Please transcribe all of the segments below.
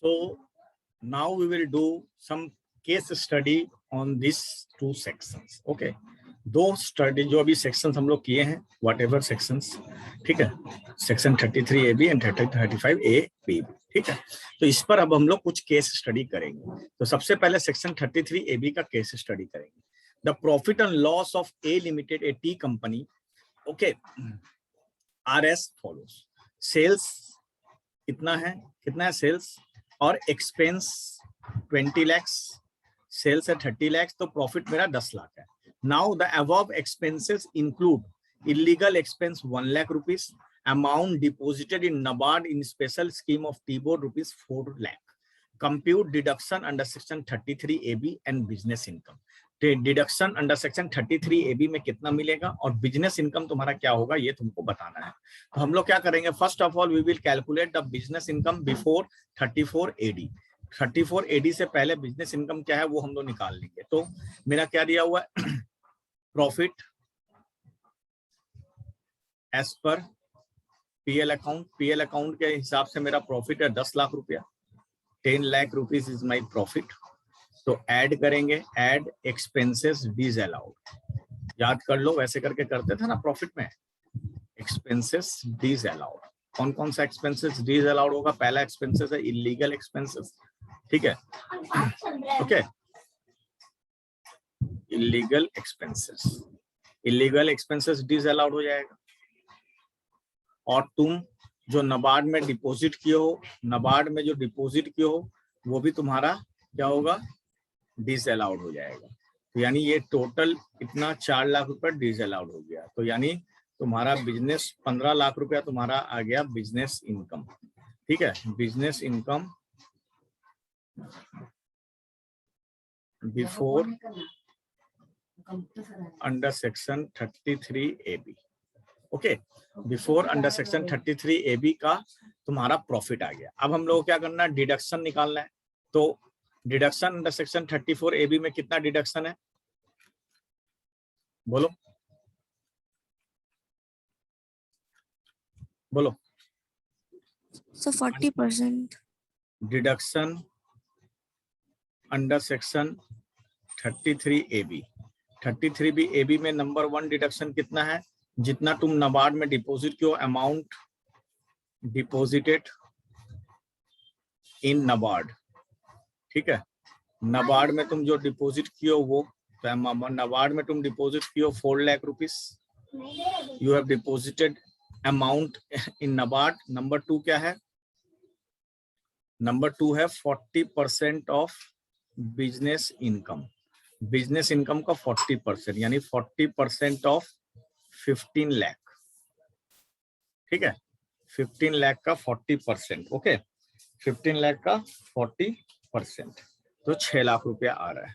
So now we will do some case study on these two sections. Okay, दो study जो अभी sections हम लोग किए हैं, वट एवर सेक्शंस, ठीक है, सेक्शन 33 AB एंड 35 AB, ठीक है। तो इस पर अब हम लोग कुछ केस स्टडी करेंगे। तो सबसे पहले सेक्शन 33 AB का केस स्टडी करेंगे। The profit and loss of A limited, A T company, okay, are as follows. Sales कितना है सेल्स, और एक्सपेंस 20 लाख, सेल्स है 30 लाख, तो प्रॉफिट मेरा 10 लाख है। Now the above expenses include illegal expense 1 lakh rupees, amount deposited in NABARD in special scheme of T-board rupees 4 lakh. Compute deduction under section 33 AB and business income. Deduction under section 33 AB में कितना मिलेगा और business income तुम्हारा क्या होगा, ये तुमको बताना है। तो हम लोग क्या करेंगे, first of all we will calculate the business income before 34 AD। 34 AD से पहले बिजनेस इनकम क्या है वो हम लोग निकाल लेंगे। तो मेरा क्या दिया हुआ है, profit as per PL account, PL account के हिसाब से मेरा प्रॉफिट है 10 लाख रुपया, 10 lakh rupees is my profit. तो ऐड करेंगे, ऐड एक्सपेंसेस डिसअलाउड, याद कर लो वैसे करके करते थे ना प्रॉफिट में, एक्सपेंसेस डिसअलाउड। कौन कौन सा एक्सपेंसेस डिसअलाउड होगा, पहला एक्सपेंसेस है इलीगल एक्सपेंसेस, ठीक है, ओके, इलीगल एक्सपेंसेस डिसअलाउड हो जाएगा। और तुम जो NABARD में डिपॉजिट किए हो, NABARD में जो डिपॉजिट किए हो वो भी तुम्हारा क्या होगा, डिसअलाउड हो जाएगा। तो यानी ये टोटल इतना 4 लाख रुपए डिसअलाउड हो गया। तो यानी तुम्हारा बिजनेस 15 लाख रुपया तुम्हारा आ गया बिजनेस इनकम, ठीक है, business income before under section 33 AB, okay, before under section 33 AB का तुम्हारा प्रॉफिट आ गया। अब हम लोग क्या करना है, डिडक्शन निकालना है। तो डिडक्शन अंडर सेक्शन 34 AB में कितना डिडक्शन है, बोलो बोलो। So 40%. Deduction under section 33 AB, 33 AB में नंबर 1 डिडक्शन कितना है, जितना तुम NABARD में डिपॉजिट किया, अमाउंट डिपॉजिटेड इन NABARD, ठीक है, NABARD में तुम जो डिपॉजिट कियो वो, तो NABARD में तुम डिपॉजिट कियो 4 lakh rupees, you have deposited amount in NABARD। Number 2 क्या है, नंबर 2 है 40% of business income, business income का 40%, यानी 40% ऑफ 15 लाख, ठीक है, 15 लाख का 40%, ओके, 15 लाख का 40%, तो 6 लाख रुपया आ रहा है।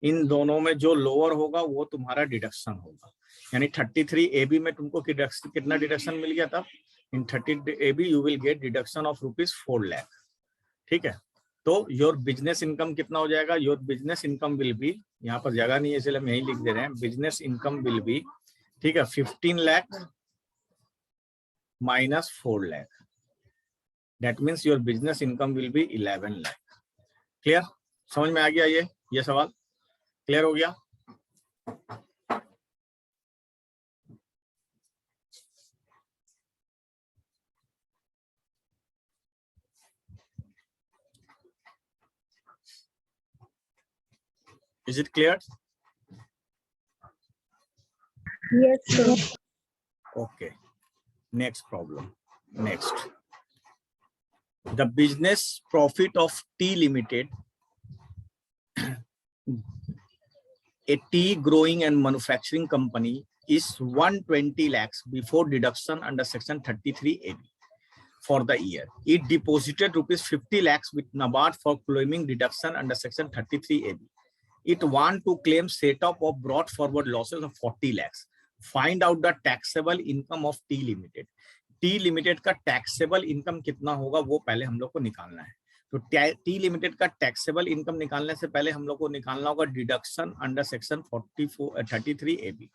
इन दोनों में जो लोअर होगा वो तुम्हारा डिडक्शन होगा। यानी 33 AB में तुमको कितना डिडक्शन मिल गया था, इन 30 AB you will gate deduction of rupees 4 lakh, ठीक है। तो योर बिजनेस इनकम कितना हो जाएगा, your business income will B, यहाँ पर जगह नहीं है इसलिए हम यही लिख दे रहे हैं, बिजनेस इनकम विल बी, ठीक है, 15 lakh minus 4 lakh, that means your business income will B 11 lakh. Clear, समझ में आ गया ये सवाल क्लियर हो गया। Is it clear? Yes, sir. Okay. Next problem. Next. The business profit of T Limited, a tea growing and manufacturing company, is 120 lakhs before deduction under section 33 AB for the year. It deposited rupees 50 lakhs with NABARD for claiming deduction under section 33 AB. It want to claim setup of brought forward losses of 40 lakhs. Find out the taxable income of T Limited. T Limited का taxable income कितना होगा वो पहले हम लोग को निकालना है। तो T Limited का टैक्सेबल इनकम निकालने से पहले हम लोग को निकालना होगा deduction under section 33 AB।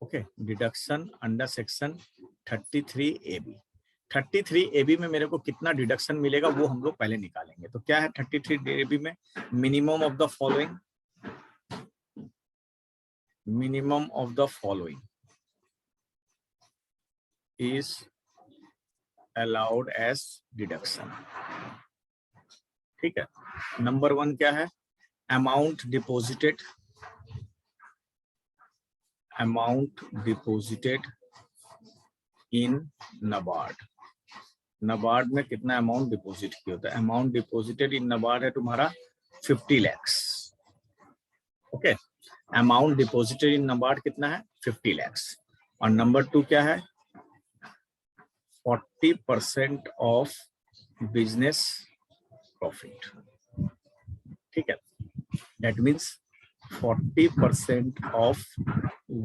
Okay, deduction under section 33 AB। 33 AB में मेरे को कितना डिडक्शन मिलेगा वो हम लोग पहले निकालेंगे। तो क्या है 33 AB में? Minimum of the following, minimum of the following is allowed as deduction। ठीक है, नंबर 1 क्या है? amount deposited in NABARD। NABARD में कितना अमाउंट डिपॉजिट किया होता है? अमाउंट डिपॉजिटेड इन NABARD है तुम्हारा 50 lakhs। Okay, amount deposited in NABARD कितना है? 50 lakhs। और नंबर 2 क्या है? 40% ऑफ बिजनेस प्रॉफिट। ठीक है, that means 40% of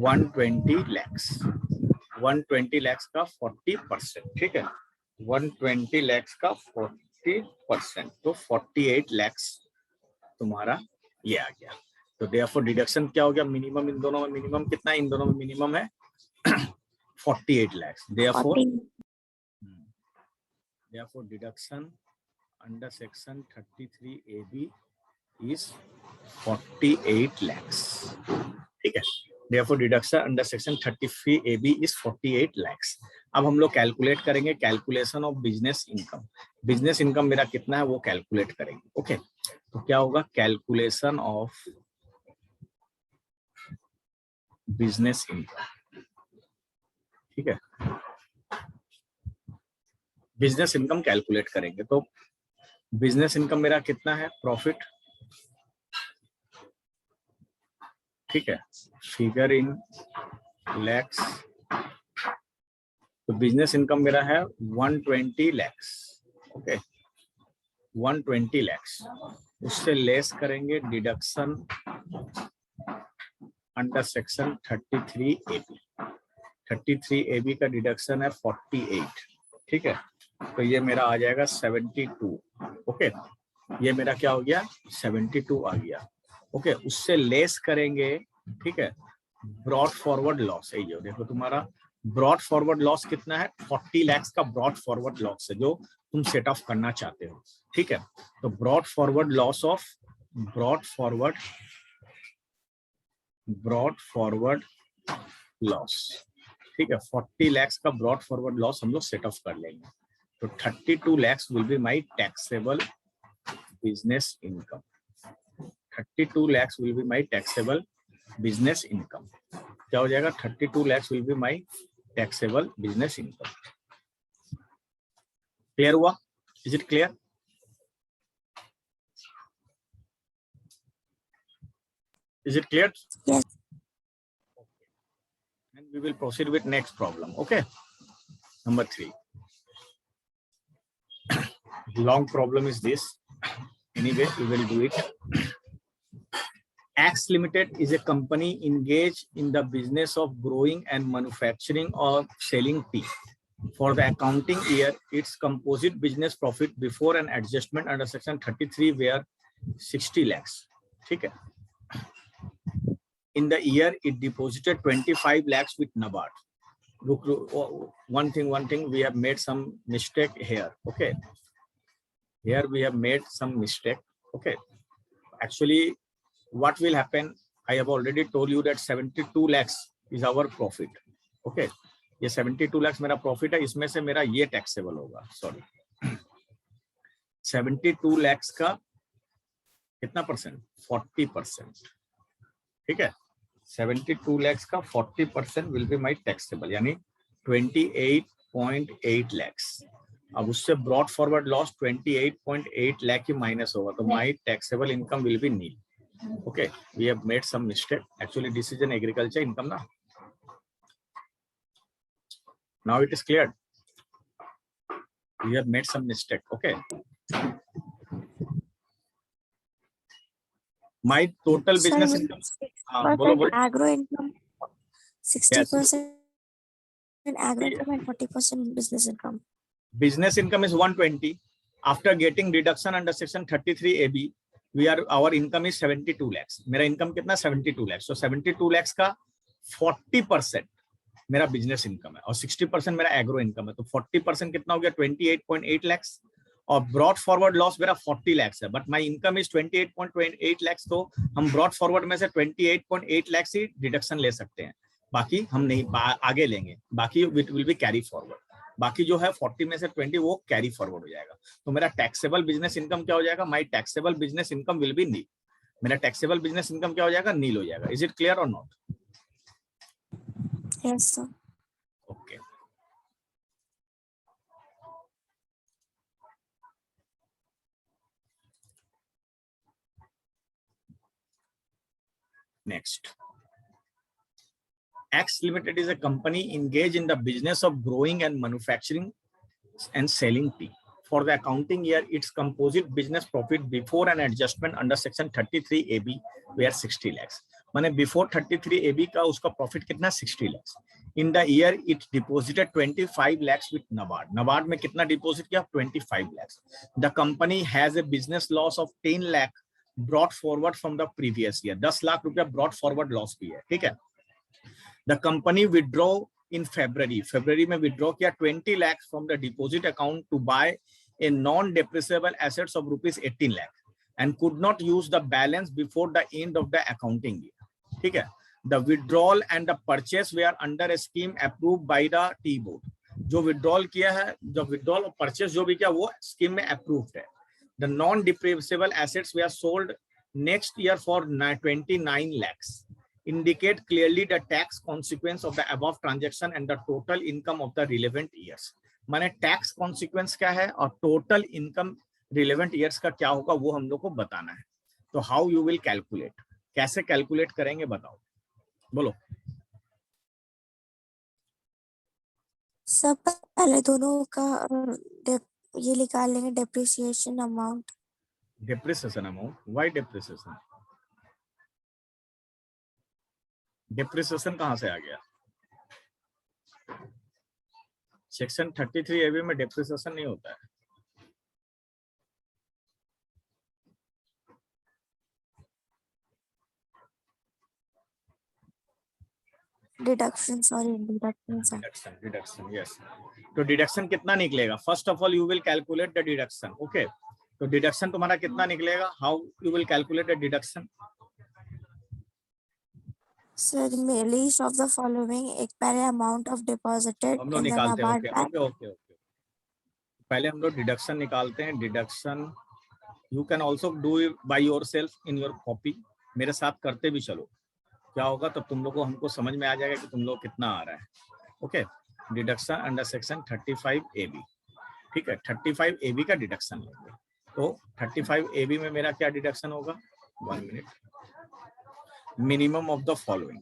120 lakhs। 120 lakhs का 40%। ठीक है, 120 lakhs का 40%, तो 48 lakhs तुम्हारा ये आ गया। तो देयरफॉर डिडक्शन क्या हो गया? मिनिमम इन दोनों में मिनिमम कितना है? इन दोनों में मिनिमम है 48 lakhs। Therefore deduction under section 33AB is 48 lakhs। ठीक है, therefore deduction under section 33AB is 48 lakhs। अब हम लोग कैलकुलेट करेंगे calculation of business income. Business income मेरा कितना है वो कैलकुलेट करेंगे। ओके, तो क्या होगा? Calculation of business income. ठीक है, बिजनेस इनकम कैलकुलेट करेंगे। तो बिजनेस इनकम मेरा कितना है? प्रॉफिट। ठीक है, फिगर इन लैक्स। तो बिजनेस इनकम मेरा है 120 lakhs। Okay, 120 lakhs। उससे लेस करेंगे deduction under section 33AB। 33AB का डिडक्शन है 48। ठीक है, तो ये मेरा आ जाएगा 72। ओके, ये मेरा क्या हो गया? 72 आ गया। ओके, उससे लेस करेंगे। ठीक है, ब्रॉड फॉरवर्ड लॉस है ये। देखो तुम्हारा ब्रॉड फॉरवर्ड लॉस कितना है? 40 lakhs का ब्रॉड फॉरवर्ड लॉस है जो तुम सेट ऑफ करना चाहते हो। ठीक है, तो broad forward loss of broad forward loss. ठीक है, 40 lakhs का ब्रॉड फॉरवर्ड लॉस हम लोग सेट ऑफ कर लेंगे। तो 32 lakhs will be my taxable business income. 32 lakhs will be my taxable business income। क्या हो जाएगा? 32 lakhs will be my taxable business income। Clear हुआ? Is it clear? Is it clear? Yes. Okay. And we will proceed with next problem. Okay. Number 3. Long problem is this. Anyway, we will do it. Axe Limited is a company engaged in the business of growing and manufacturing or selling tea. For the accounting year, its composite business profit before an adjustment under section 33 were 60 lakhs. ठीक है, in the year it deposited 25 lakhs with NABARD. Look, one thing, we have made some mistake here. Okay, here we have made some mistake. Okay, actually what will happen? I have already told you that 72 lakhs is our profit. Okay, ये 72 lakhs मेरा profit है, इसमें से मेरा ये taxable होगा। Sorry, 72 lakhs का कितना परसेंट? 40%। ठीक है, 72 lakhs का 40% विल बी माई टैक्सेबल, यानी 28.8 lakhs। अब उससे ब्रॉड फॉरवर्ड लॉस 28.8 lakh ही माइनस होगा, तो my taxable income will be nil. Okay, we have made some mistake. Actually, this is an agriculture income now. Now it is cleared. We have made some mistake. Okay. My total business income. Agro income. 60% agro income and 40% business income. Business income is 120. After getting deduction under section 33AB, our income is 72 lakhs। मेरा income कितना? 72 lakhs। So 72 lakhs का 40%। मेरा business income है और 60% मेरा agro income है, तो 40% कितना हो गया 28.8 लैक्स और ब्रॉड फॉरवर्ड लॉस मेरा 40 लैक्स है, but my income is 28.8 lakhs, तो हम ब्रॉड फॉरवर्ड में से 28.8 लैक्स ही डिडक्शन ले सकते हैं, बाकी हम नहीं आगे लेंगे, बाकी it will be carry forward, बाकी जो है 40 में से 20 वो कैरी फॉरवर्ड हो जाएगा। तो मेरा टैक्सेबल बिजनेस इनकम क्या हो जाएगा, my taxable business income will be nil, मेरा टैक्सेबल बिजनेस इनकम क्या हो जाएगा, नील हो जाएगा। इज इट क्लियर और not? Yes, sir. Okay, next. X Limited is a company engaged in the business of growing and manufacturing and selling tea. For the accounting year, its composite business profit before an adjustment under section 33AB were 60 lakhs. माने before 33AB का उसका profit कितना 60 lakhs. In the year, it deposited 25 lakhs with NABARD. NABARD में कितना deposit किया 25 lakhs. The company has a business loss of 10 lakh brought forward from the previous year. 10 lakh रुपया brought forward loss भी है, ठीक है. The company withdraw in February में withdraw किया 20 lakhs from the deposit account to buy a non-depreciable assets of rupees 18 lakh and could not use the balance before the end of the accounting year. ठीक है. The withdrawal and the purchase were under a scheme approved by the Tea Board. जो withdrawal किया है, जो withdrawal और purchase जो भी किया वो scheme में approved है. The non-depreciable assets were sold next year for 29 lakhs. Indicate clearly the tax consequence of the above transaction and the total income of the relevant years. माने tax consequence क्या है और total income relevant years का क्या होगा वो हम लोग को बताना है. तो how you will calculate, कैसे calculate करेंगे बताओ, बोलो. सब पहले दोनों का ये निकाल लेंगे depreciation amount. Depreciation amount, why depreciation? Depreciation कहाँ से आ गया? सेक्शन 33AB में depreciation नहीं होता है. Deduction, sorry, deduction. Deduction, yes. तो deduction कितना निकलेगा? First of all, you will calculate the deduction. Okay. तो deduction तुम्हारा कितना निकलेगा? How you will calculate the deduction? Sir, least of the following एक पहले amount of deposited हम लोग in the निकालते हैं. NABARD bank. ओके. पहले हम लोग डिडक्शन निकालते हैं. Deduction you can also do it by yourself in your copy. मेरे साथ करते भी चलो, क्या होगा तब तुम लोग को हमको समझ में आ जाएगा कि तुम लोग कितना आ रहा है. Okay. Deduction under section 35AB. ठीक है, 35AB का डिडक्शन लेंगे. तो 35AB में मेरा क्या डिडक्शन होगा, 1 minute. Minimum of the following.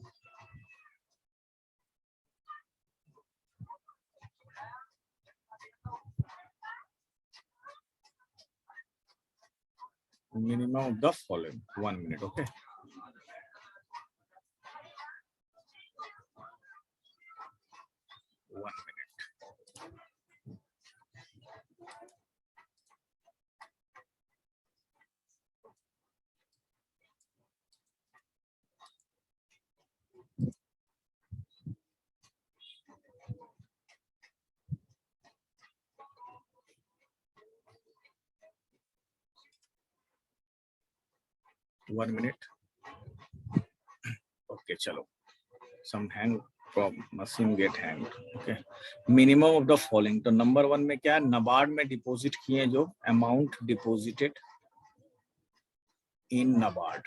Minimum of the following. 1 minute, okay. One minute. One minute. Okay, chalo. Some hang from machine get hanged. Okay. Minimum of the following. तो number 1 में क्या, NABARD में deposit किए जो amount deposited in NABARD.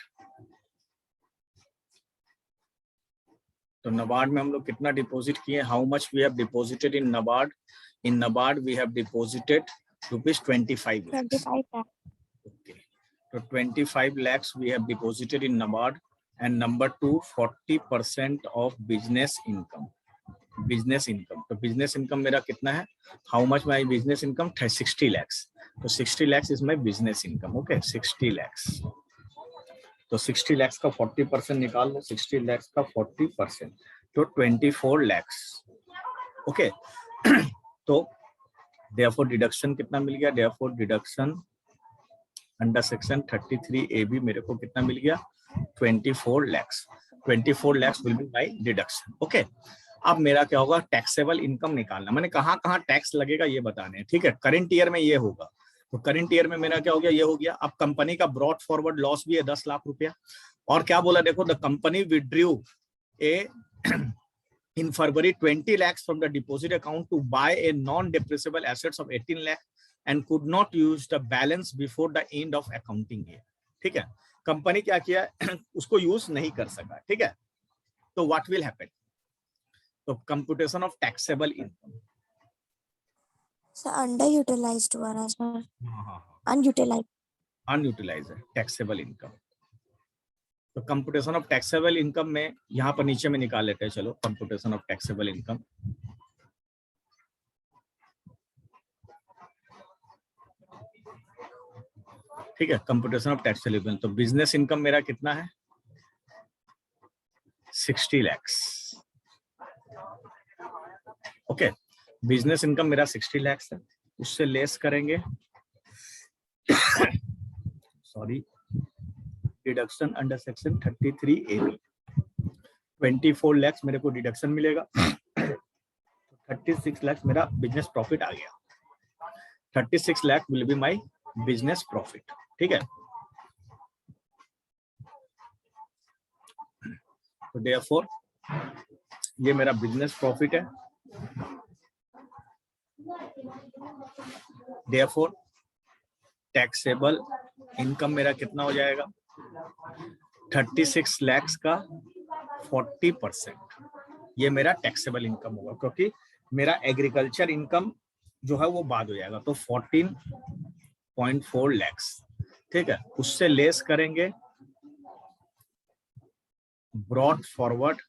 तो NABARD में हम लोग कितना डिपॉजिट किए, how much we have deposited in NABARD? In NABARD we have deposited rupees 25 lakhs. 25 lakhs. Okay. So 25 lakhs we have deposited in NABARD. And number 2, 40% of business income. Business income. तो business income मेरा कितना है? How much my business income? 60 lakhs. तो 60 lakhs is my business income. Okay, 60 lakhs. तो 60 lakhs का 40% निकाल लो. 60 lakhs का 40%. तो 24 lakhs. Okay. तो therefore deduction कितना मिल गया? Therefore deduction under section 33AB मेरे को कितना मिल गया? 24 lakhs. 24 lakhs will be my deduction. Okay. अब मेरा क्या होगा, टैक्सेबल इनकम निकालना, मैंने कहाँ कहाँ टैक्स लगेगा ये बताने हैं, ठीक है। करंट ईयर में ये होगा, तो करंट ईयर में मेरा क्या हो गया, ये हो गया। अब कंपनी का ब्रॉड फॉरवर्ड लॉस भी है 10 लाख रुपया। और क्या बोला देखो, the company withdrew A in February 20 lakhs from the deposit account to buy a non-depreciable assets of 18 lakh and could not use the balance before the end of accounting year, ठीक है। Company क्या किया उसको use नहीं कर सका, ठीक है। तो व्हाट विल हैपन, तो computation of taxable income, sir underutilized हुआ ना सर, अनयूटिलाइज्ड है टैक्सेबल इनकम। तो कंप्यूटेशन ऑफ टैक्सेबल इनकम में यहाँ पर नीचे में निकाल लेते हैं, चलो कंप्यूटेशन ऑफ टैक्सेबल इनकम। ठीक है, कंप्यूटेशन ऑफ टैक्सेबल इनकम। तो बिजनेस इनकम मेरा कितना है, 60 lakhs, ओके। बिजनेस इनकम मेरा 60 lakhs है, उससे लेस करेंगे sorry deduction under section 33AB 24 lakhs मेरे को डिडक्शन मिलेगा। 36 lakhs मेरा बिजनेस प्रॉफिट आ गया। 36 lakh will be my business profit, ठीक है। तो देयरफॉर ये मेरा बिजनेस प्रॉफिट है। देयरफॉर टैक्सेबल इनकम मेरा कितना हो जाएगा, 36 lakhs का 40% ये मेरा टैक्सेबल इनकम होगा, क्योंकि मेरा एग्रीकल्चर इनकम जो है वो बाद हो जाएगा। तो 14.4 lakhs, ठीक है। उससे लेस करेंगे ब्रॉड फॉरवर्ड,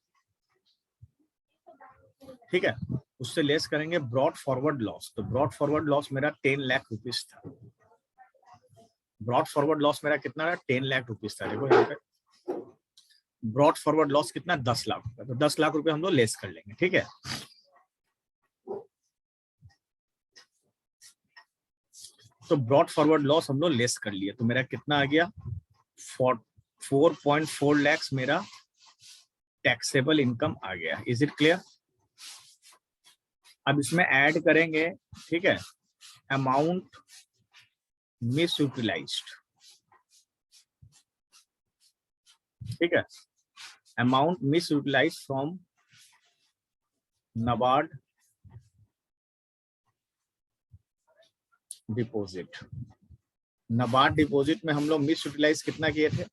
ठीक है, उससे लेस करेंगे ब्रॉड फॉरवर्ड लॉस। तो ब्रॉड फॉरवर्ड लॉस मेरा 10 लाख रुपीस था। ब्रॉड फॉरवर्ड लॉस मेरा कितना था, 10 लाख रुपीस था। देखो यहाँ पे ब्रॉड फॉरवर्ड लॉस कितना, 10 लाख रुपए। तो 10 लाख रुपए हम लोग लेस कर लेंगे, ठीक है। तो ब्रॉड फॉरवर्ड लॉस हम लोग लेस कर लिए, तो मेरा कितना आ गया, 4.4 lakhs मेरा टैक्सेबल इनकम आ गया। Is it clear? अब इसमें ऐड करेंगे, ठीक है, अमाउंट मिस यूटिलाइज्ड, ठीक है, amount misutilized from NABARD deposit. NABARD deposit में हम लोग मिस यूटिलाइज कितना किए थे,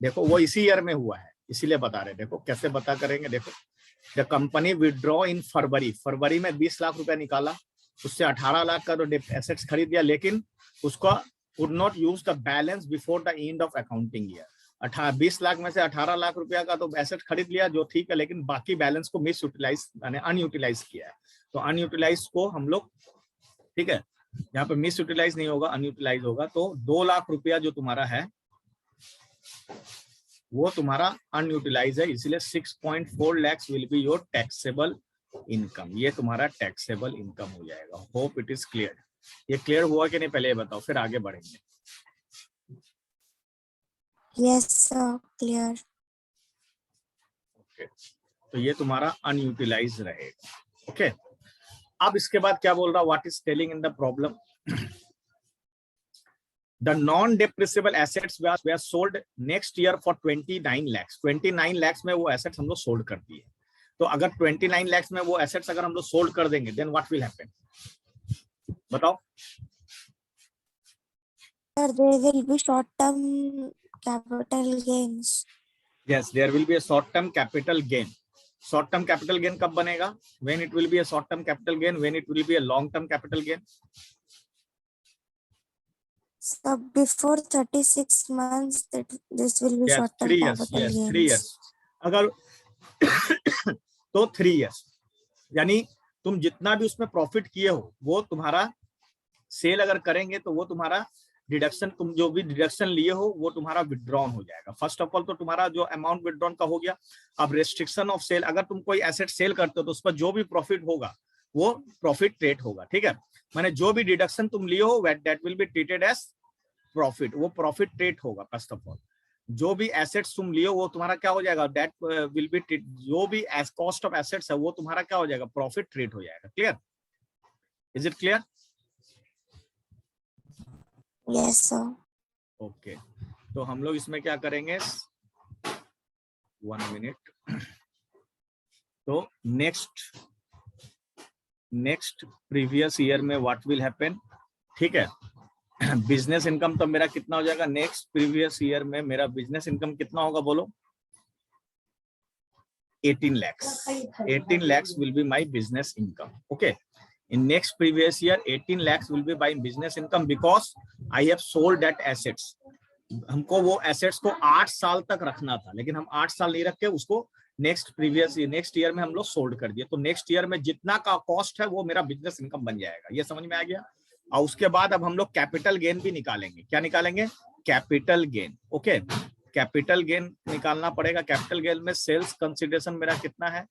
देखो वो इसी ईयर में हुआ है, इसीलिए बता रहे। देखो कैसे बता करेंगे, देखो द कंपनी विड्रॉ इन फरवरी में 20 लाख रुपया निकाला, उससे 18 लाख का तो एसेट्स खरीद लिया, लेकिन उसका could not use the balance before the end of accounting year. 20 lakh में से 18 लाख रुपया का तो एसेट खरीद लिया, जो ठीक है, लेकिन बाकी बैलेंस को मिस यूटिलाइज यानी अनयूटिलाइज किया है। तो अनयूटिलाइज को हम लोग, ठीक है, यहाँ पे मिस यूटिलाइज नहीं होगा, अनयूटिलाइज होगा। तो 2 लाख रुपया जो तुम्हारा है वो तुम्हारा अनयूटिलाइज है, इसलिए 6.4 lakhs will be your taxable income. ये तुम्हारा टैक्सेबल इनकम हो जाएगा। Hope it is clear. ये क्लियर हुआ कि नहीं, पहले ये बताओ, फिर आगे बढ़ेंगे। Yes sir, clear. ओके, तो ये तुम्हारा अनयूटिलाइज रहेगा। ओके, अब इसके बाद क्या बोल रहा, what is telling in the problem, the non-depreciable assets were sold next year for 29 lakhs। 29 lakhs में वो assets हम लोग सोल्ड कर दिए। तो अगर 29 lakhs में वो assets अगर हम लोग सोल्ड कर देंगे, then what will happen, बताओ। Sir, there will be short-term capital gains. Yes, there will be a short-term capital gain. Short-term capital gain कब बनेगा, when it will be a short-term capital gain, when it will be a long-term capital gain। So before 36 months, that this will be yes, short-term 3 years, capital yes, gains. 3 years अगर तो 3 years, यानी तुम जितना भी उसमें profit किए हो वो तुम्हारा सेल अगर करेंगे तो वो तुम्हारा डिडक्शन, तुम जो भी डिडक्शन लिए हो वो तुम्हारा विड्रॉन हो जाएगा। फर्स्ट ऑफ ऑल तो तुम्हारा जो अमाउंट विड्रॉन का हो गया। अब रेस्ट्रिक्शन ऑफ सेल, अगर तुम कोई एसेट सेल करते हो तो उस पर जो भी प्रॉफिट होगा वो प्रॉफिट रेट होगा, ठीक है। माने जो भी डिडक्शन तुम लिए हो that will be treated as profit, वो प्रॉफिट रेट होगा फर्स्ट ऑफ ऑल। जो भी एसेट्स तुम लियो वो तुम्हारा क्या हो जाएगा, दैट विल बी, जो भी एज कॉस्ट ऑफ एसेट्स है वो तुम्हारा क्या हो जाएगा, प्रॉफिट ट्रीट हो जाएगा। Clear, is it clear? Yes sir. Okay, तो हम लोग इसमें क्या करेंगे, 1 मिनट। तो नेक्स्ट प्रीवियस ईयर में व्हाट विल हैपन, ठीक है। बिजनेस इनकम तो मेरा कितना हो जाएगा, नेक्स्ट प्रीवियस ईयर में मेरा बिजनेस इनकम कितना होगा बोलो, 18 lakhs। 18 lakhs will be my business income. Okay, in next previous year 18 lakhs will be my business income because I have sold that assets. हमको वो एसेट्स को 8 साल तक रखना था, लेकिन हम 8 साल नहीं रख के उसको नेक्स्ट ईयर में हम लोग सोल्ड कर दिए। तो नेक्स्ट ईयर में जितना का कॉस्ट है वो मेरा बिजनेस इनकम बन जाएगा। ये समझ में आ गया? और उसके बाद अब हम लोग कैपिटल गेन भी निकालेंगे। क्या निकालेंगे? Capital gain. Okay, capital gain निकालना पड़ेगा। कैपिटल गेन में सेल्स कंसिडरेशन मेरा कितना है?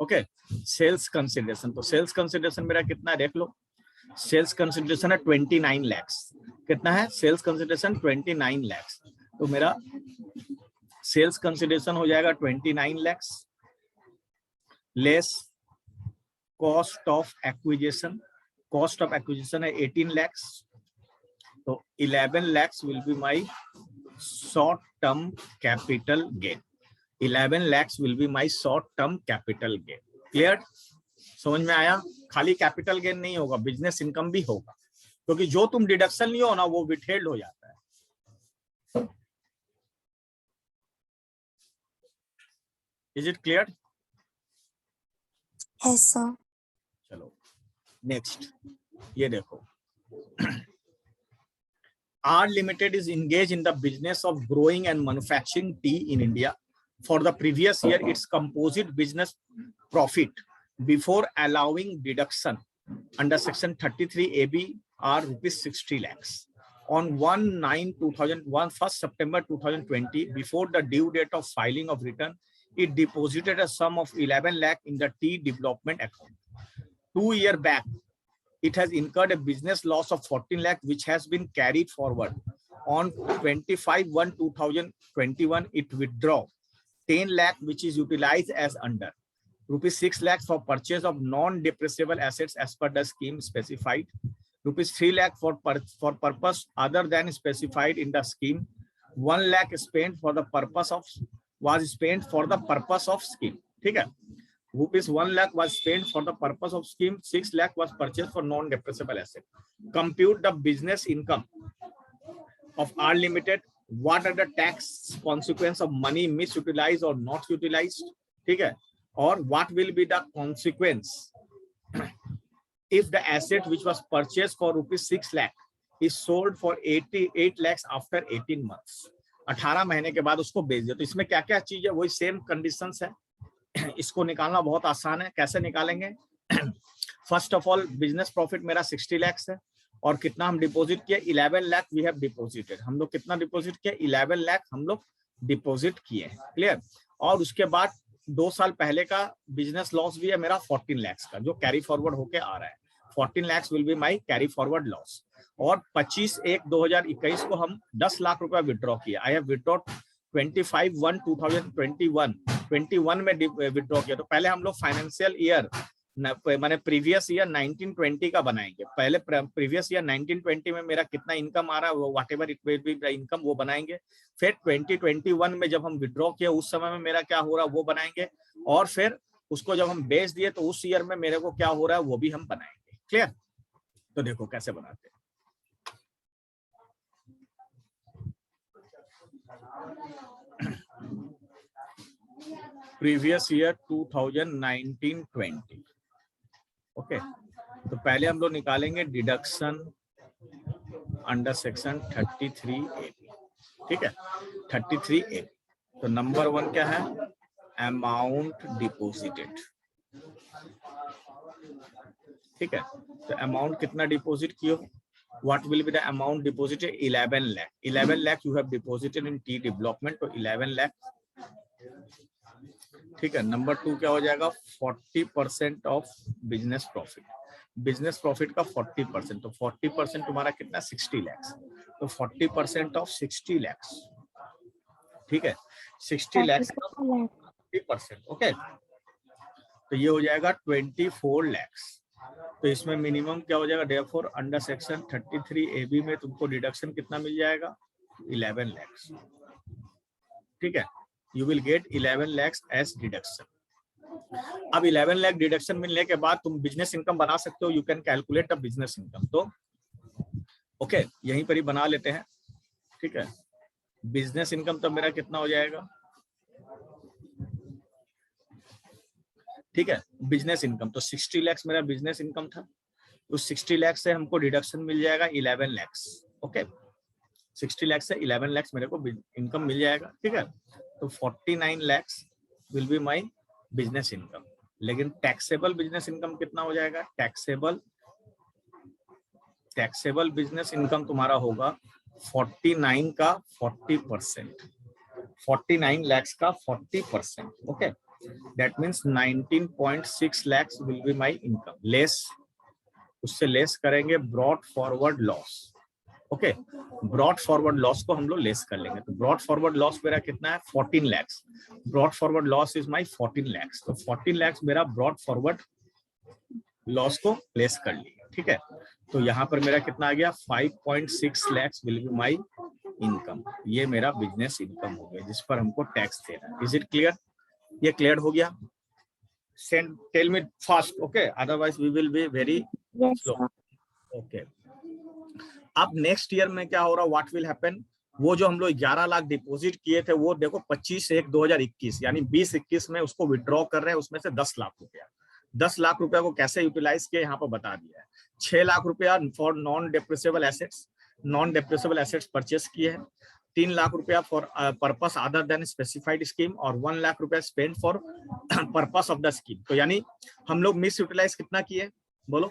ओके, सेल्स कंसिडरेशन, तो सेल्स कंसिडरेशन मेरा कितना है देख लो। सेल्स कंसिडरेशन है 29 lakhs। कितना है सेल्स कंसिडरेशन? 29 lakhs। तो मेरा सेल्स कंसिडरेशन हो जाएगा 29 lakhs less cost of acquisition. Cost of acquisition है 18 lakhs। तो 11 lakhs will be my short term capital gain। 11 lakhs will be my short term capital gain। Clear? समझ में आया? खाली कैपिटल गेन नहीं होगा, बिजनेस इनकम भी होगा, क्योंकि जो तुम डिडक्शन लियो ना वो विथहेल्ड हो जाता है। Is it clear? Yes sir. चलो नेक्स्ट, ये देखो। R Limited is engaged in the business of growing and manufacturing tea in India. For the previous year, its composite business profit before allowing deduction under section 33AB are rupees 60 lakhs. On 1 September 2020, before the due date of filing of return, it deposited a sum of 11 lakh in the tea development account. 2 years back, it has incurred a business loss of 14 lakh, which has been carried forward. On 25/1/2021, it withdraw 10 lakh, which is utilized as under rupees 6 lakhs for purchase of non-depreciable assets as per the scheme specified, rupees 3 lakh for purpose other than specified in the scheme, 1 lakh spent for the purpose of scheme. ठीक है, rupees 1 lakh was spent for the purpose of scheme, 6 lakh was purchased for non-depreciable asset. Compute the business income of R Limited. What are the tax consequence of money misutilized or not utilized? ठीक है, or what will be the consequence if the asset which was purchased for rupees 6 lakh is sold for 88 lakhs after 18 months? 18 महीने के बाद उसको बेच दिया। तो इसमें क्या क्या चीज है, वही सेम कंडीशंस है। इसको निकालना बहुत आसान है। कैसे निकालेंगे? First of all, business profit मेरा 60 lakhs है, और कितना हम डिपॉजिट किए? 11 लाख वी हैव डिपॉजिटेड। हम लोग कितना डिपॉजिट किए? 11 लाख हम लोग डिपॉजिट किए। क्लियर? और उसके बाद 2 साल पहले का बिजनेस लॉस भी है मेरा 14 lakhs का, जो कैरी फॉरवर्ड होके आ रहा है। 14 lakhs will be my carry forward loss. और 25/1/2021 को हम 10 लाख रुपया विड्रॉ किया। आई हैव विड्रॉ 25/1/2021 में विड्रॉ किया। तो पहले हम लोग फाइनेंशियल ईयर माने प्रीवियस ईयर 1920 का बनाएंगे। पहले प्रीवियस ईयर 1920 में मेरा कितना इनकम आ रहा है, what ever it will be income, वो बनाएंगे। फिर 2021 में जब हम विड्रॉ किए उस समय में मेरा क्या हो रहा है वो बनाएंगे। और फिर उसको जब हम बेच दिए तो उस ईयर में मेरे को क्या हो रहा है वो भी हम बनाएंगे। क्लियर? तो देखो कैसे बनाते हैं। Previous year 2019-20। ओके, तो पहले हम लोग निकालेंगे डिडक्शन अंडर सेक्शन 33A। ठीक है, 33A। तो नंबर 1 क्या है? Amount deposited. ठीक है, तो अमाउंट कितना डिपॉजिट किए? What will be the amount deposited? 11 lakh. 11 lakh you have deposited in tea development, तो 11 lakh। ठीक है, नंबर 2 क्या हो जाएगा? 40% of business profit. Business profit का 40%, तो 40% तुम्हारा कितना? 60 lakhs। तो 40% ऑफ 60 lakhs, ठीक है, 60 lakhs 40%, ओके, तो ये हो जाएगा 24 lakhs। तो इसमें मिनिमम क्या हो जाएगा, देयरफॉर अंडर सेक्शन 33 AB में तुमको डिडक्शन कितना मिल जाएगा, 11 lakhs, ठीक है, you will get 11 lakhs as deduction. अब 11 लाख डिडक्शन मिलने के बाद तुम बिजनेस इनकम बना सकते हो, you can calculate the business income. तो ओके, यहीं पर ही बना लेते हैं, ठीक है। बिजनेस इनकम तो मेरा कितना हो जाएगा, ठीक है, बिजनेस इनकम तो 60 लाख मेरा बिजनेस इनकम था, उस 60 लाख से हमको डिडक्शन मिल जाएगा 11 लाख, ओके, 60 लाख से 11 लाख मेरे को इनकम मिल जाएगा, ठीक है। तो 49 lakh will be my business income. लेकिन टैक्सेबल बिजनेस इनकम कितना हो जाएगा, टैक्सेबल बिजनेस इनकम तुम्हारा होगा 49 का 40%, 49 lakhs का 40%, okay, that means 19.6 lakhs will be my income, less, उससे लेस करेंगे broad forward loss, okay, broad forward loss को हम लोग लेस कर लेंगे। तो ब्रॉड फॉरवर्ड लॉस मेरा कितना है, 14 lakhs, broad forward loss is my 14 lakhs, तो 14 lakhs मेरा ब्रॉड फॉरवर्ड लॉस को लेस कर लिया, ठीक है। तो यहाँ पर मेरा कितना आ गया, 5.6 lakhs will be my income, ये मेरा बिजनेस इनकम हो गया जिस पर हमको टैक्स देना है। इज इट क्लियर, ये क्लियर हो गया, send tell me fast, okay, otherwise we will be very slow, okay. अब नेक्स्ट ईयर में क्या हो रहा, व्हाट विल हैपन, वो जो हम लोग 11 लाख डिपॉजिट किए थे वो देखो 25/1/2021 यानी 2021 में उसको विड्रॉ कर रहे हैं, उसमें से 10 लाख रुपया, 10 लाख रुपया को कैसे यूटिलाइज किया यहाँ पर बता दिया है। 6 लाख रुपया फॉर नॉन डेप्रेसेबल एसेट्स परचेस किए हैं, 3 लाख रुपया for purpose other than specified scheme और 1 लाख रुपया spend for purpose of the scheme. तो यानी हम लोग मिस यूटिलाइज कितना किए, बोलो,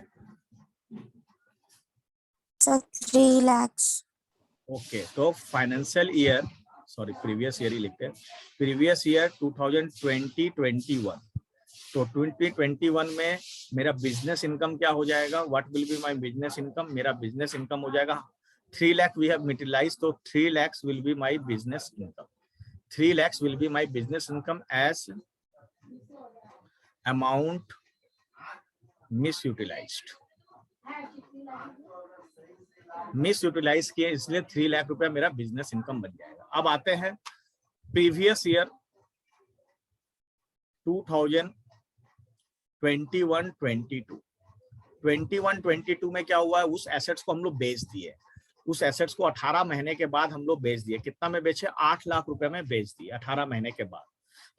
3 lakhs। ओके, तो financial year, sorry previous year ही लिखते हैं, प्रीवियस ईयर 2020-21, तो 2021 में मेरा बिजनेस इनकम क्या हो जाएगा, what will be my business income, मेरा बिजनेस इनकम हो जाएगा 3 लाख वी हैव यूटिलाइज्ड, तो 3 lakhs will be my business income, 3 lakhs will be my business income as amount misutilize किए, इसलिए 3 लाख रुपया मेरा बिजनेस इनकम बन जाएगा। अब आते हैं प्रीवियस ईयर 2021-22 में क्या हुआ है, उस एसेट्स को हम लोग बेच दिए, उस एसेट्स को 18 महीने के बाद हम लोग बेच दिए, कितना में बेचे, 8 लाख रुपए में बेच दिए 18 महीने के बाद,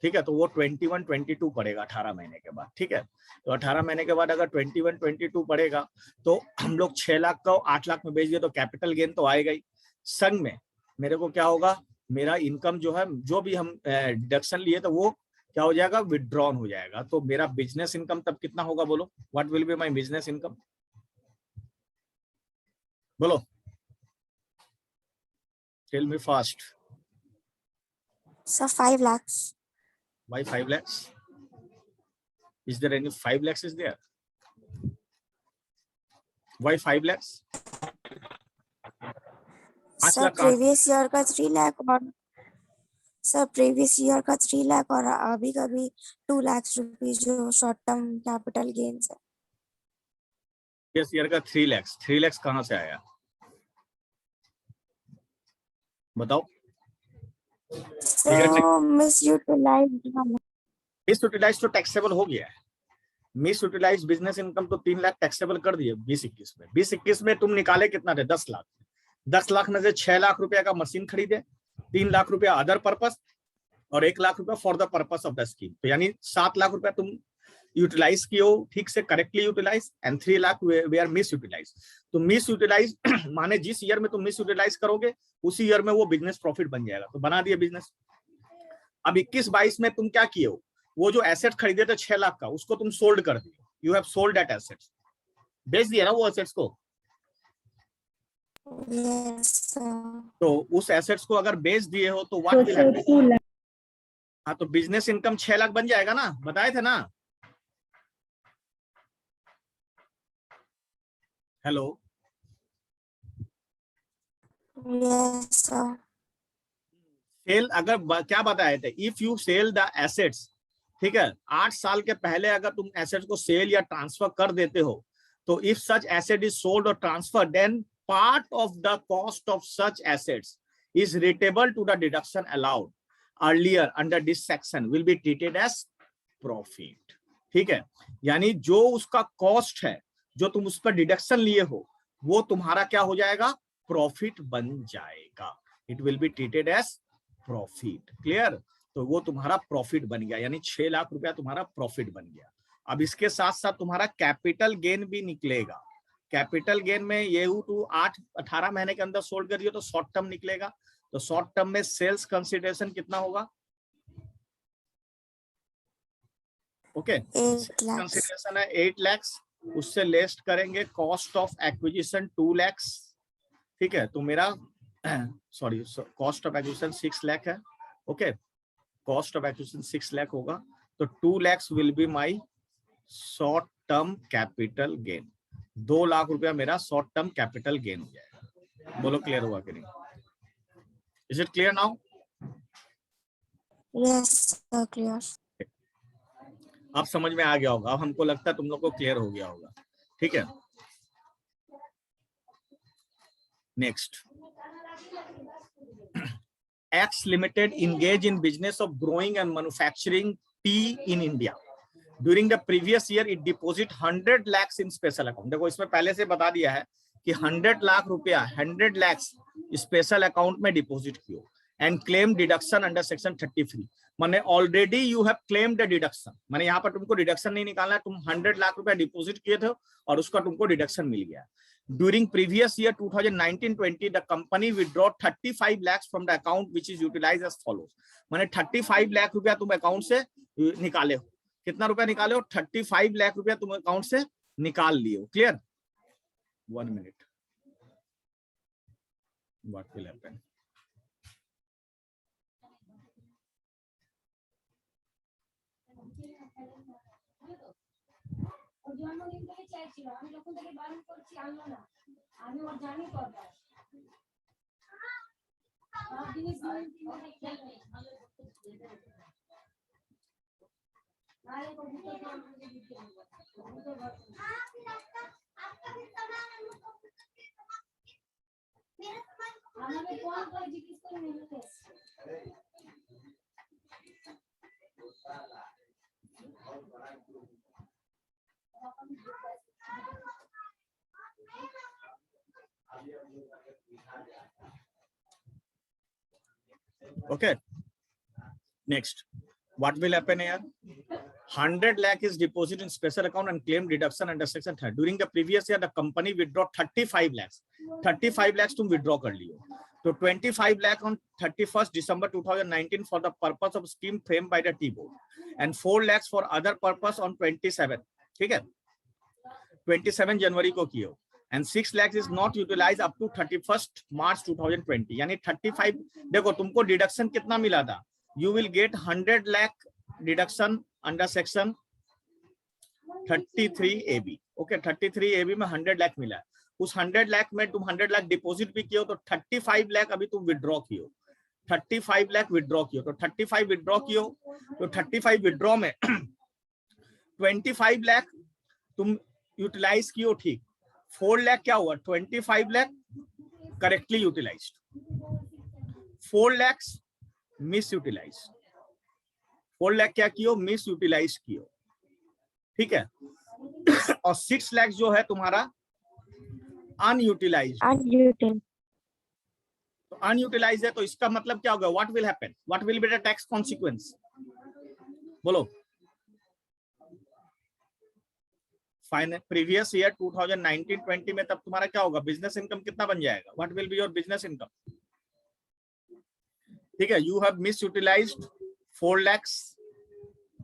ठीक है। तो वो 21-22 पड़ेगा 18 महीने के बाद, ठीक है। तो 18 महीने के बाद अगर 21-22 पड़ेगा तो हम लोग 6 लाख का 8 लाख में बेच दिए तो कैपिटल गेन तो आएगा ही, संग में मेरे को क्या होगा, मेरा इनकम जो है, जो भी हम डिडक्शन लिए तो वो क्या हो जाएगा, विड्रॉन हो जाएगा। तो मेरा बिजनेस इनकम तब कितना होगा, बोलो, what will be my business income, बोलो, tell me fast. So 5 lakhs। Why 5 lakhs? Is there any 5 lakhs is there? Why 5 lakhs? Sir previous year का 3 लाख और सर प्रीवियस ईयर का 3 लाख और अभी का भी 2 लाख रुपीस जो शॉर्ट टर्म कैपिटल गेन्स है। प्रीवियस ईयर का 3 lakhs कहाँ से आया, बताओ। मिस यूटिलाइज तो टैक्सेबल हो गया है, मिस यूटिलाइज बिजनेस इनकम तो 3 लाख टैक्सेबल कर दिए 2021 में। 2021 में तुम निकाले कितना थे, 10 लाख, 10 लाख में से 6 लाख रुपया का मशीन खरीदे, 3 लाख रुपया अदर पर्पस और 1 लाख रुपया for the purpose of the scheme, तो यानी 7 लाख रुपया तुम यूटिलाइज किए हो, ठीक से correctly utilize, and 3 lakh they are misutilize. तो मिस यूटिलाइज माने जिस ईयर में तुम मिस यूटिलाइज करोगे उसी ईयर में वो बिजनेस प्रॉफिट बन जाएगा, तो बना दिए बिजनेस। अब 21-22 में तुम क्या किए हो, वो जो एसेट खरीदे थे 6 लाख का, उसको तुम सोल्ड कर दिए, you have sold that assets, बेच दिया ना वो एसेट्स को। तो उस एसेट्स को अगर बेच दिए हो तो व्हाट विल हैपन, हाँ, तो बिजनेस इनकम 6 लाख बन जाएगा ना, बताए थे ना। Hello, Yes, sir. सेल अगर क्या बताए थे, if you sell the assets, ठीक है, 8 साल के पहले अगर तुम एसेट्स को सेल या ट्रांसफर कर देते हो, तो if such asset is sold और transfer, then part of the cost of such assets is attributable to the deduction allowed earlier under this section will be treated as profit. ठीक है, यानी जो उसका कॉस्ट है, जो तुम उस पर डिडक्शन लिए हो, वो तुम्हारा क्या हो जाएगा, प्रॉफिट बन जाएगा। It will be treated as profit. Clear? तो वो तुम्हारा प्रॉफिट बन गया, यानी 6 लाख रुपया तुम्हारा प्रॉफिट बन गया। अब इसके साथ साथ तुम्हारा कैपिटल गेन भी निकलेगा। कैपिटल गेन में ये टू 18 महीने के अंदर सोल्ड करिए तो शॉर्ट टर्म निकलेगा। तो शॉर्ट टर्म में सेल्स कंसिडरेशन कितना होगा? ओके, कंसिडरेशन है 8 लाख, उससे लेस करेंगे कॉस्ट ऑफ एक्विजिशन 2 लाख। ठीक है, तो मेरा sorry cost of acquisition 6 lakh है। Okay, cost of acquisition 6 lakh होगा, तो 2 lakh will be my short term capital gain. 2 lakh रुपया मेरा शॉर्ट टर्म कैपिटल गेन हो जाएगा। बोलो क्लियर हुआ कि नहीं? Is it clear now? Yes sir, clear. अब समझ में आ गया होगा। अब हमको लगता है तुम लोग को क्लियर हो गया होगा। ठीक है, next, X Limited engage in business of growing and manufacturing tea in India. During the previous year, it deposit 100 lakhs in special account. देखो इसमें पहले से बता दिया है कि 100 लाख रुपया 100 lakhs स्पेशल अकाउंट में डिपॉजिट किया and claim deduction under section 33। माने already you have claimed the deduction, माने यहाँ पर तुमको डिडक्शन नहीं निकालना है, तुम 100 लाख रुपया डिपॉजिट किए थे और उसका तुमको डिडक्शन मिल गया। During previous year 2019-20, the company withdraw 35 lakhs from the account which is utilized as follows. माने 35 लाख रुपया तुम अकाउंट से निकाले हो। कितना रुपया निकाले हो? 35 लाख रुपया तुम अकाउंट से निकाल लिए हो। Clear? 1 minute. What will happen? Okay, next, what will happen here? 100 lakh is deposited in special account and claim deduction under section 3. During the previous year, the company withdraw 35 lakhs. 35 lakhs तुम withdraw कर लियो, तो 25 lakh on 31st December 2019 for the purpose of scheme framed by the Tea Board and 4 lakhs for other purpose on 27. ठीक है, 27 जनवरी को कियो and 6 lakhs is not utilized up to 31st March 2020. यानी 35, देखो तुमको डिडक्शन कितना मिला था? You will get 100 lakh deduction under section 33AB. Okay, 33AB में 100 लाख मिला है। उस 100 लाख में तुम 100 लाख डिपॉजिट भी किए हो, तो 35 लाख अभी तुम विड्रॉ कियो, 35 लाख विड्रॉ कियो, तो 35 विड्रॉ कियो, तो 35 विड्रॉ में 25 लाख तुम यूटिलाइज कियो। ठीक, 4 लाख क्या हुआ? 25 lakh correctly utilized, 4 lakh misutilize, 4 lakh क्या कियो? मिस यूटिलाइज कियो। ठीक है, और 6 लाख जो है तुम्हारा अनयूटिलाइज। तो अनयूटिलाइज है, तो इसका मतलब क्या होगा? What will happen? What will be the tax consequence? बोलो। प्रीवियस ईयर 2019-20 में तब तुम्हारा क्या होगा? बिजनेस इनकम कितना बन जाएगा? What will be your business income? ठीक है, you have misutilized 4 lakhs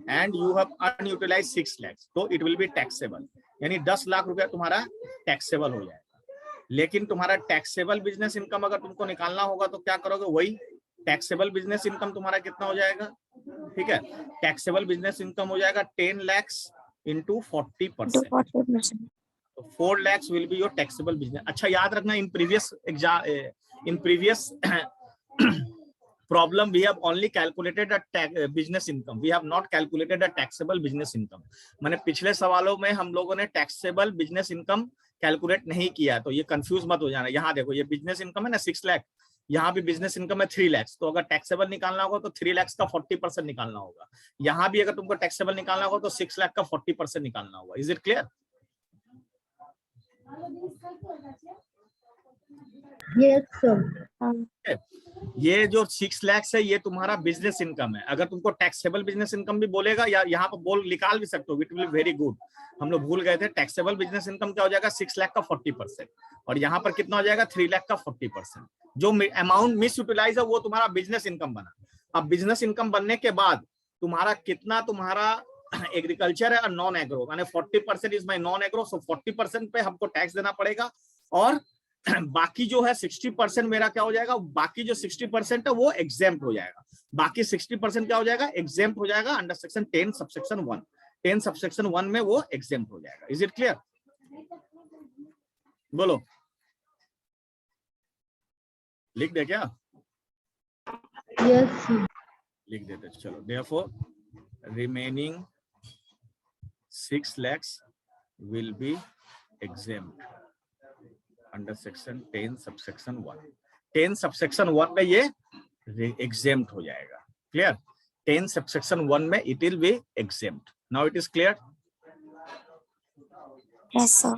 and you have unutilized 6 lakhs, तो इट विल बी टैक्सेबल, यानी 10 लाख रुपया तुम्हारा टैक्सेबल हो जाएगा। लेकिन तुम्हारा टैक्सेबल बिजनेस इनकम अगर तुमको निकालना होगा तो क्या करोगे? वही टैक्सेबल बिजनेस इनकम तुम्हारा कितना हो जाएगा? ठीक है, टैक्सेबल बिजनेस इनकम हो जाएगा 10 lakhs into 40%। तो 4 lakhs will be your taxable business. अच्छा याद रखना, in previous problem we have only calculated a business income, we have not calculated a taxable business income. माने पिछले सवालों में हम लोगों ने taxable business income कैलकुलेट नहीं किया, तो ये कंफ्यूज मत हो जाना। यहाँ देखो ये बिजनेस इनकम है ना 6 लाख, यहाँ भी बिजनेस इनकम है 3 लाख, तो अगर टैक्सेबल निकालना होगा तो 3 लाख का 40% निकालना होगा। यहाँ भी अगर तुमको टैक्सेबल निकालना होगा तो 6 लाख का 40% निकालना होगा। Is it clear? Yes, sir. ये जो 6 लाख है ये तुम्हारा बिजनेस इनकम है। अगर तुमको टैक्सेबल बिजनेस इनकम भी बोलेगा या यहाँ पर बोल निकाल भी सकते हो, इट विल वेरी गुड। हम लोग भूल गए थे, टैक्सेबल बिजनेस इनकम क्या हो जाएगा 6 लाख का 40%, और यहाँ पर कितना हो जाएगा 3 लाख का 40%। जो अमाउंट मिस यूटिलाइज है वो तुम्हारा बिजनेस इनकम बना। अब बिजनेस इनकम बनने के बाद तुम्हारा कितना तुम्हारा एग्रीकल्चर है और नॉन एग्रो, माने 40% इज माई नॉन एग्रो, सो 40% पे हमको टैक्स देना पड़ेगा, और बाकी जो है 60% मेरा क्या हो जाएगा, बाकी जो 60% है वो एग्जेम्प्ट हो जाएगा। बाकी 60% क्या हो जाएगा, एग्जेम्प्ट हो जाएगा अंडर सेक्शन 10 सबसेक्शन 1। 10 सबसेक्शन 1 में वो एग्जेम्प्ट हो जाएगा। Is it clear? बोलो, लिख दे क्या? Yes, sir. लिख देते चलो। Therefore, remaining 6 lakhs will be exempt under section 10 subsection 1। 10 subsection 1 में ये exempt हो जाएगा। क्लियर? 10 subsection 1 में it will be exempt. Now it is clear? Yes, sir.